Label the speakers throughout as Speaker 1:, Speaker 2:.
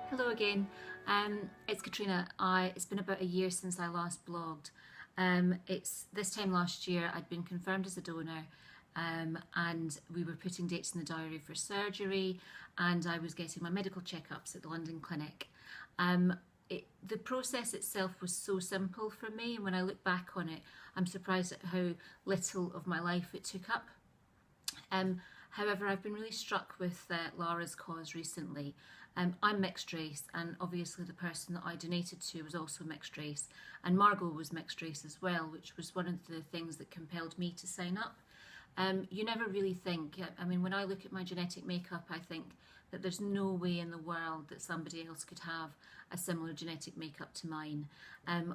Speaker 1: Hello again, it's Katrina. It's been about a year since I last blogged. It's this time last year I'd been confirmed as a donor, and we were putting dates in the diary for surgery, and I was getting my medical checkups at the London clinic. The process itself was so simple for me, and when I look back on it, I'm surprised at how little of my life it took up. However, I've been really struck with Lara's cause recently. I'm mixed race, and obviously the person that I donated to was also mixed race, and Margot was mixed race as well, which was one of the things that compelled me to sign up. You never really think, I mean, when I look at my genetic makeup, I think that there's no way in the world that somebody else could have a similar genetic makeup to mine.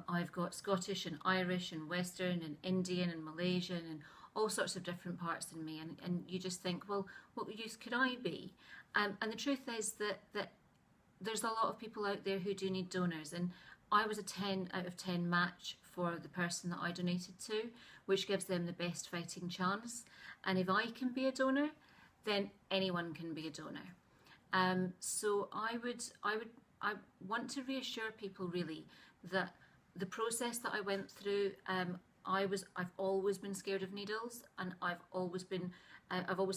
Speaker 1: I've got Scottish and Irish and Western and Indian and Malaysian and all sorts of different parts in me, and you just think, well, what use could I be? And the truth is that there's a lot of people out there who do need donors, and I was a 10 out of 10 match for the person that I donated to, which gives them the best fighting chance. And if I can be a donor, then anyone can be a donor. So I want to reassure people really that the process that I went through, I've always been scared of needles, and I've always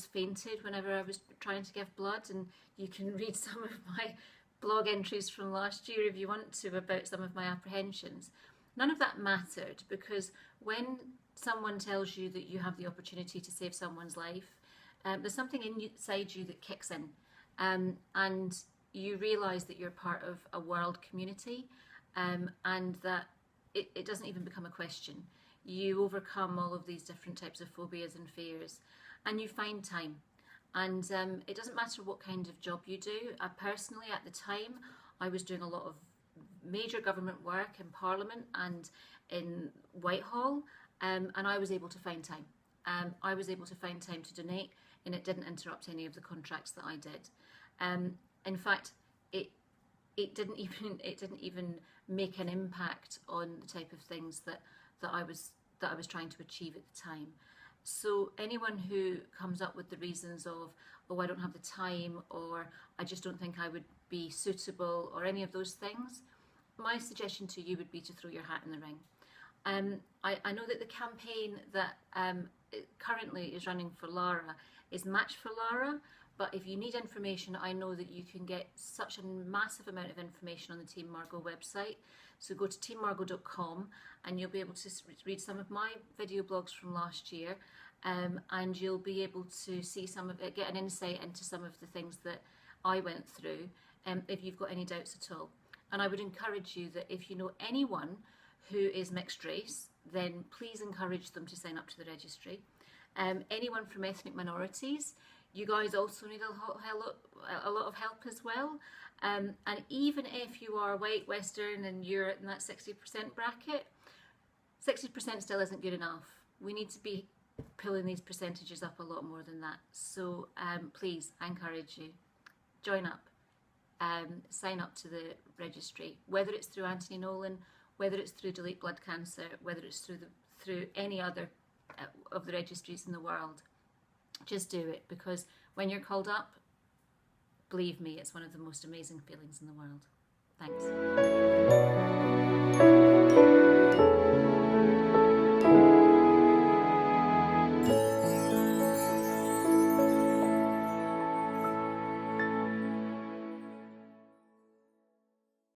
Speaker 1: fainted whenever I was trying to give blood, and you can read some of my blog entries from last year if you want to about some of my apprehensions. None of that mattered, because when someone tells you that you have the opportunity to save someone's life, there's something inside you that kicks in, and you realise that you're part of a world community, and that it doesn't even become a question. You overcome all of these different types of phobias and fears, and you find time. And it doesn't matter what kind of job you do. Personally, at the time, I was doing a lot of major government work in Parliament and in Whitehall, and I was able to find time. I was able to find time to donate, and it didn't interrupt any of the contracts that I did. In fact, it didn't even make an impact on the type of things that I was trying to achieve at the time. So anyone who comes up with the reasons of, oh, I don't have the time, or I just don't think I would be suitable, or any of those things, my suggestion to you would be to throw your hat in the ring. I know that the campaign that currently is running for Lara is Match for Lara, but if you need information, I know that you can get such a massive amount of information on the Team Margot website. So go to teammargot.com, and you'll be able to read some of my video blogs from last year, and you'll be able to see some of it, get an insight into some of the things that I went through, if you've got any doubts at all. And I would encourage you that if you know anyone who is mixed race, then please encourage them to sign up to the registry. Anyone from ethnic minorities, you guys also need a lot of help as well. And even if you are white, Western, and you're in that 60% bracket, 60% still isn't good enough. We need to be pulling these percentages up a lot more than that. So please, I encourage you, join up, sign up to the registry, whether it's through Anthony Nolan, whether it's through Delete Blood Cancer, whether it's through any other of the registries in the world. Just do it, because when you're called up, believe me, it's one of the most amazing feelings in the world. Thanks.